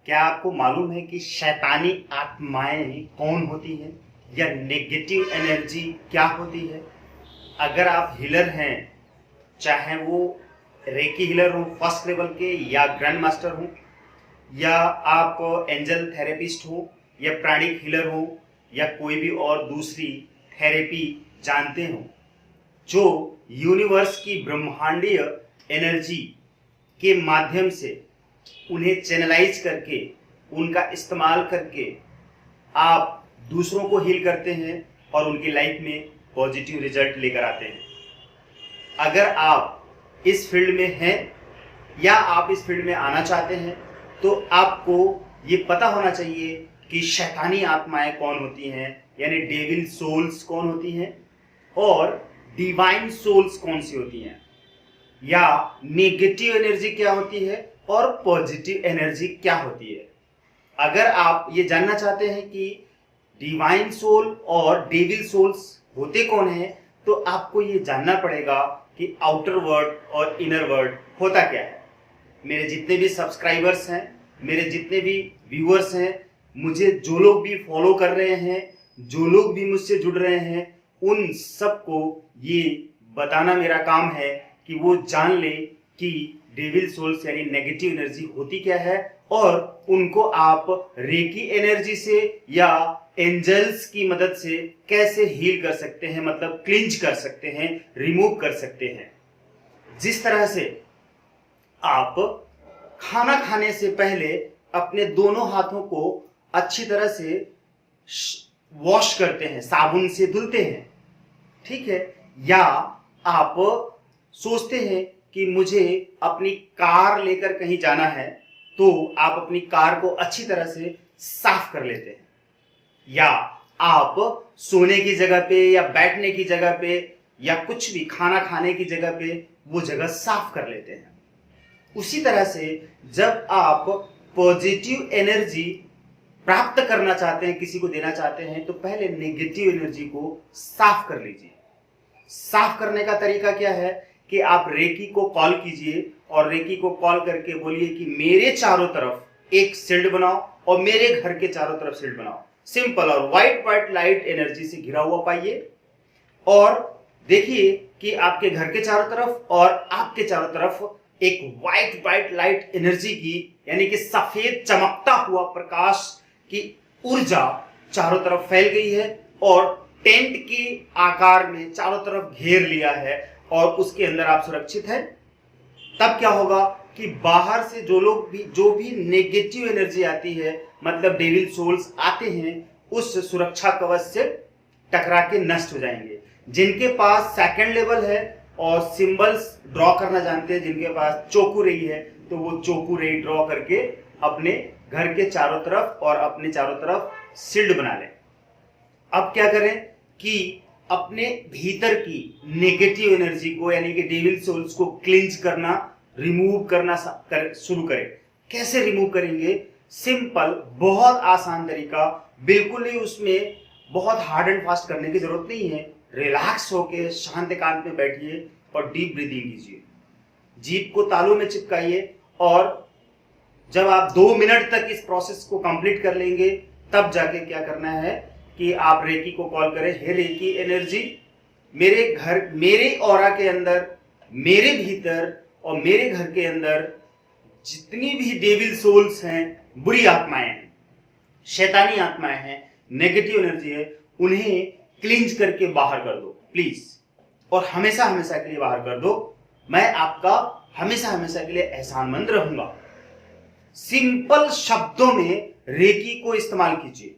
क्या आपको मालूम है कि शैतानी आत्माएं कौन होती हैं या नेगेटिव एनर्जी क्या होती है? अगर आप हीलर हैं, चाहे वो रेकी हीलर हो फर्स्ट लेवल के या ग्रैंड मास्टर हो, या आप एंजल थेरेपिस्ट हो या प्राणिक हीलर हो या कोई भी और दूसरी थेरेपी जानते हो, जो यूनिवर्स की ब्रह्मांडीय एनर्जी के माध्यम से उन्हें चैनलाइज करके उनका इस्तेमाल करके आप दूसरों को हील करते हैं और उनकी लाइफ में पॉजिटिव रिजल्ट लेकर आते हैं। अगर आप इस फील्ड में हैं या आप इस फील्ड में आना चाहते हैं तो आपको ये पता होना चाहिए कि शैतानी आत्माएं कौन होती हैं, यानी डेविल सोल्स कौन होती हैं और डिवाइन सोल्स कौन सी होती हैं, या नेगेटिव एनर्जी क्या होती है और पॉजिटिव एनर्जी क्या होती है। अगर आप ये जानना चाहते हैं कि डिवाइन सोल और डेविल सोल्स होते कौन हैं, तो आपको ये जानना पड़ेगा कि आउटर वर्ल्ड और इनर वर्ल्ड होता क्या है। मेरे जितने भी सब्सक्राइबर्स हैं, मेरे जितने भी व्यूअर्स हैं, मुझे जो लोग भी फॉलो कर रहे हैं, जो लोग भी मुझसे जुड़ रहे हैं, उन सबको ये बताना मेरा काम है कि वो जान ले कि डेविल सोल्स यानी नेगेटिव एनर्जी होती क्या है और उनको आप रेकी एनर्जी से या एंजल्स की मदद से कैसे हील कर सकते हैं, मतलब क्लिंच कर सकते हैं, रिमूव कर सकते हैं। जिस तरह से आप खाना खाने से पहले अपने दोनों हाथों को अच्छी तरह से वॉश करते हैं, साबुन से धुलते हैं, ठीक है, या आप सोचते हैं कि मुझे अपनी कार लेकर कहीं जाना है तो आप अपनी कार को अच्छी तरह से साफ कर लेते हैं, या आप सोने की जगह पे या बैठने की जगह पे या कुछ भी खाना खाने की जगह पे वो जगह साफ कर लेते हैं। उसी तरह से जब आप पॉजिटिव एनर्जी प्राप्त करना चाहते हैं, किसी को देना चाहते हैं, तो पहले नेगेटिव एनर्जी को साफ कर लीजिए। साफ करने का तरीका क्या है कि आप रेकी को कॉल कीजिए और रेकी को कॉल करके बोलिए कि मेरे चारों तरफ एक शील्ड बनाओ और मेरे घर के चारों तरफ शील्ड बनाओ। सिंपल, और व्हाइट लाइट एनर्जी से घिरा हुआ पाइए और देखिए कि आपके घर के चारों तरफ और आपके चारों तरफ एक व्हाइट लाइट एनर्जी की, यानी कि सफेद चमकता हुआ प्रकाश की ऊर्जा चारों तरफ फैल गई है और टेंट के आकार में चारों तरफ घेर लिया है और उसके अंदर आप सुरक्षित हैं। तब क्या होगा कि बाहर से जो भी नेगेटिव एनर्जी आती है, मतलब डेविल सोल्स आते हैं, उस सुरक्षा कवच से टकरा के नष्ट हो जाएंगे। जिनके पास सेकंड लेवल है और सिंबल्स ड्रॉ करना जानते हैं, जिनके पास चोकू रही है, तो वो चोकू रही ड्रॉ करके अपने घर के चारों तरफ और अपने चारों तरफ शील्ड बना लें। अब क्या करें कि अपने भीतर की नेगेटिव एनर्जी को, यानी कि डेविल सोल्स को क्लिंच करना, रिमूव करना शुरू करें। कैसे रिमूव करेंगे? सिंपल, बहुत आसान तरीका, बिल्कुल ही उसमें बहुत हार्ड एंड फास्ट करने की जरूरत नहीं है। रिलैक्स होके शांत एकांत में बैठिए और डीप ब्रीदिंग कीजिए। जीभ को तालू में चिपकाइए और जब आप 2 मिनट तक इस प्रोसेस को कंप्लीट कर लेंगे, तब जाके क्या करना है कि आप रेकी को कॉल करें, हे रेकी एनर्जी, मेरे घर, मेरे ऑरा के अंदर, मेरे भीतर और मेरे घर के अंदर जितनी भी डेविल सोल्स हैं, बुरी आत्माएं हैं, शैतानी आत्माएं हैं, नेगेटिव एनर्जी है, उन्हें क्लिंच करके बाहर कर दो प्लीज, और हमेशा हमेशा के लिए बाहर कर दो। मैं आपका हमेशा हमेशा के लिए एहसानमंद रहूंगा। सिंपल शब्दों में रेकी को इस्तेमाल कीजिए।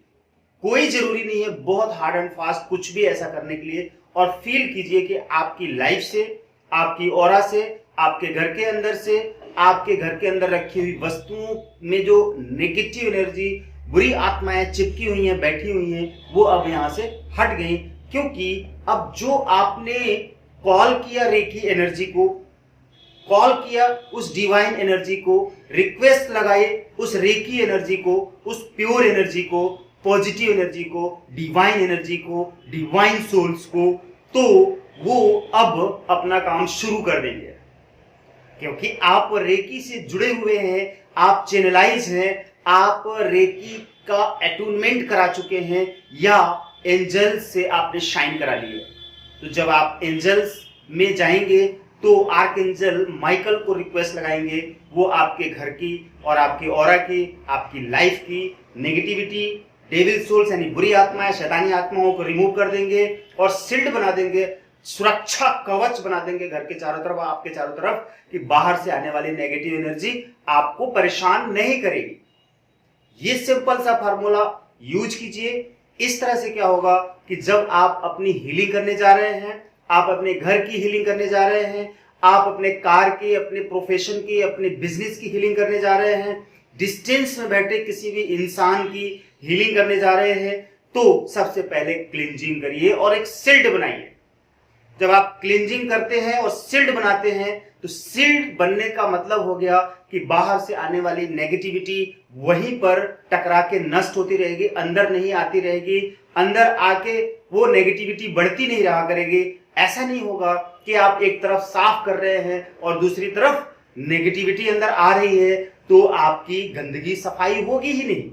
कोई जरूरी नहीं है बहुत हार्ड एंड फास्ट कुछ भी ऐसा करने के लिए, और फील कीजिए कि आपकी लाइफ से, आपकी ऑरा से, आपके घर के अंदर से, आपके घर के अंदर रखी हुई वस्तुओं में जो नेगेटिव एनर्जी, बुरी आत्माएं चिपकी हुई हैं, बैठी हुई हैं, वो अब यहां से हट गई। क्योंकि अब जो आपने कॉल किया रेकी एनर्जी को, कॉल किया उस डिवाइन एनर्जी को, रिक्वेस्ट लगाए उस रेकी एनर्जी को, उस प्योर एनर्जी को, पॉजिटिव एनर्जी को, डिवाइन एनर्जी को, डिवाइन सोल्स को, तो वो अब अपना काम शुरू कर देंगे। क्योंकि आप रेकी से जुड़े हुए हैं, आप चैनलाइज हैं, आप रेकी का अटूनमेंट करा चुके हैं या एंजल से आपने शाइन करा लिए। तो जब आप एंजल्स में जाएंगे तो आर्कएंजल माइकल को रिक्वेस्ट लगाएंगे, वो आपके घर की और आपकी ऑरा की, आपकी लाइफ की नेगेटिविटी, डेविल सोल्स यानी बुरी आत्माएं, शैतानी आत्माओं को रिमूव कर देंगे और शिल्ड बना देंगे, सुरक्षा कवच बना देंगे घर के चारों तरफ, आपके चारों तरफ, कि बाहर से आने वाली नेगेटिव एनर्जी आपको परेशान नहीं करेगी। ये सिंपल सा फार्मूला यूज कीजिए। इस तरह से क्या होगा कि जब आप अपनी हीलिंग करने जा रहे हैं, आप अपने घर की हीलिंग करने जा रहे हैं, आप अपने कार की, अपने प्रोफेशन की, अपने बिजनेस की हीलिंग करने जा रहे हैं, डिस्टेंस में बैठे किसी भी इंसान की हीलिंग करने जा रहे हैं, तो सबसे पहले क्लींजिंग करिए और एक शील्ड बनाइए। जब आप क्लींजिंग करते हैं और शील्ड बनाते हैं तो शील्ड बनने का मतलब हो गया कि बाहर से आने वाली नेगेटिविटी वहीं पर टकरा के नष्ट होती रहेगी, अंदर नहीं आती रहेगी, अंदर आके वो नेगेटिविटी बढ़ती नहीं रहा करेगी। ऐसा नहीं होगा कि आप एक तरफ साफ कर रहे हैं और दूसरी तरफ नेगेटिविटी अंदर आ रही है, तो आपकी गंदगी सफाई होगी ही नहीं।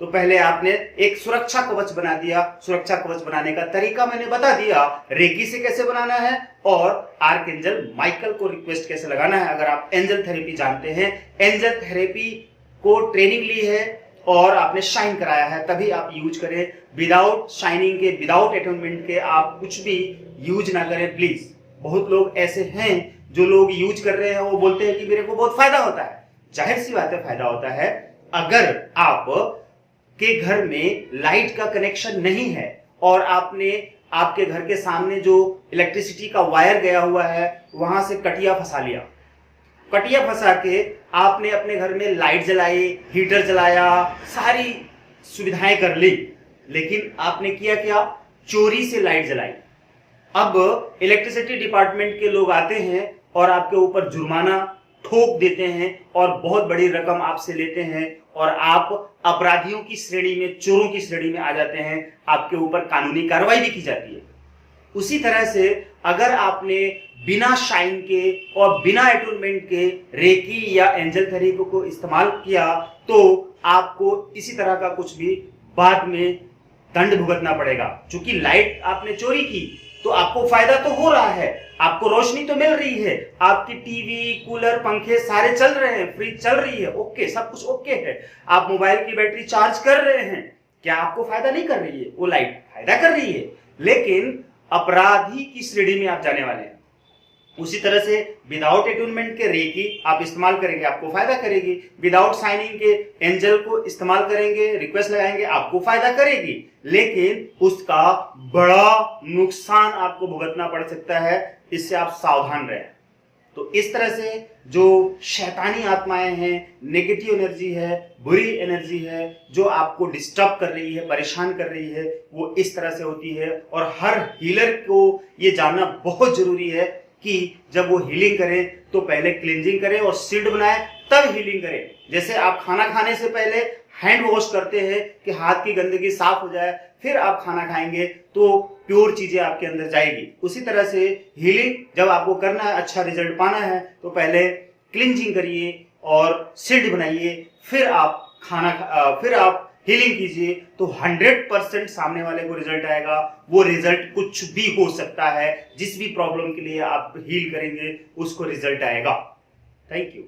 तो पहले आपने एक सुरक्षा कवच बना दिया। सुरक्षा कवच बनाने का तरीका मैंने बता दिया, रेकी से कैसे बनाना है और आर्कएंजल माइकल को रिक्वेस्ट कैसे लगाना है। अगर आप एंजल थेरेपी जानते हैं, एंजल थेरेपी को ट्रेनिंग ली है और आपने शाइन कराया है, तभी आप यूज करें। विदाउट शाइनिंग के, विदाउट अटोनमेंट के आप कुछ भी यूज ना करें प्लीज। बहुत लोग ऐसे हैं जो लोग यूज कर रहे हैं, वो बोलते हैं कि मेरे को बहुत फायदा होता है। जाहिर सी बात है फायदा होता है। अगर आप के घर में लाइट का कनेक्शन नहीं है और आपने आपके घर के सामने जो इलेक्ट्रिसिटी का वायर गया हुआ है वहां से कटिया फंसा लिया, कटिया फंसा के आपने अपने घर में लाइट जलाई, हीटर जलाया, सारी सुविधाएं कर ली, लेकिन आपने किया क्या? चोरी से लाइट जलाई। अब इलेक्ट्रिसिटी डिपार्टमेंट के लोग आते हैं और आपके ऊपर जुर्माना ठोक देते हैं और बहुत बड़ी रकम आपसे लेते हैं और आप अपराधियों की श्रेणी में, चोरों की श्रेणी में आ जाते हैं। आपके ऊपर कानूनी कार्रवाई भी की जाती है। उसी तरह से अगर आपने बिना शाइन के और बिना अटूनमेंट के रेकी या एंजल थेरेपी को इस्तेमाल किया तो आपको इसी तरह का कुछ भी बाद में दंड भुगतना पड़ेगा। क्योंकि लाइट आपने चोरी की तो आपको फायदा तो हो रहा है, आपको रोशनी तो मिल रही है, आपकी टीवी, कूलर, पंखे सारे चल रहे हैं, फ्रिज चल रही है, ओके, सब कुछ ओके है। आप मोबाइल की बैटरी चार्ज कर रहे हैं, क्या आपको फायदा नहीं कर रही है? वो लाइट फायदा कर रही है, लेकिन अपराधी की श्रेणी में आप जाने वाले हैं। उसी तरह से विदाउट अटूनमेंट के रेकी आप इस्तेमाल करेंगे, आपको फायदा करेगी। विदाउट साइनिंग के एंजल को इस्तेमाल करेंगे, रिक्वेस्ट लगाएंगे, आपको फायदा करेगी, लेकिन उसका बड़ा नुकसान आपको भुगतना पड़ सकता है। इससे आप सावधान रहें। तो इस तरह से जो शैतानी आत्माएं हैं, नेगेटिव एनर्जी है, बुरी एनर्जी है, जो आपको डिस्टर्ब कर रही है, परेशान कर रही है, वो इस तरह से होती है। और हर हीलर को ये जानना बहुत जरूरी है कि जब वो हीलिंग करें तो पहले क्लींजिंग करें और शील्ड बनाए, तब हीलिंग करें। जैसे आप खाना खाने से पहले हैंड वॉश करते हैं कि हाथ की गंदगी साफ हो जाए, फिर आप खाना खाएंगे तो प्योर चीजें आपके अंदर जाएगी। उसी तरह से हीलिंग जब आपको करना है, अच्छा रिजल्ट पाना है, तो पहले क्लींजिंग करिए और शील्ड बनाइए, फिर आप हीलिंग कीजिए, तो 100% सामने वाले को रिजल्ट आएगा। वो रिजल्ट कुछ भी हो सकता है, जिस भी प्रॉब्लम के लिए आप हील करेंगे उसको रिजल्ट आएगा। Thank you.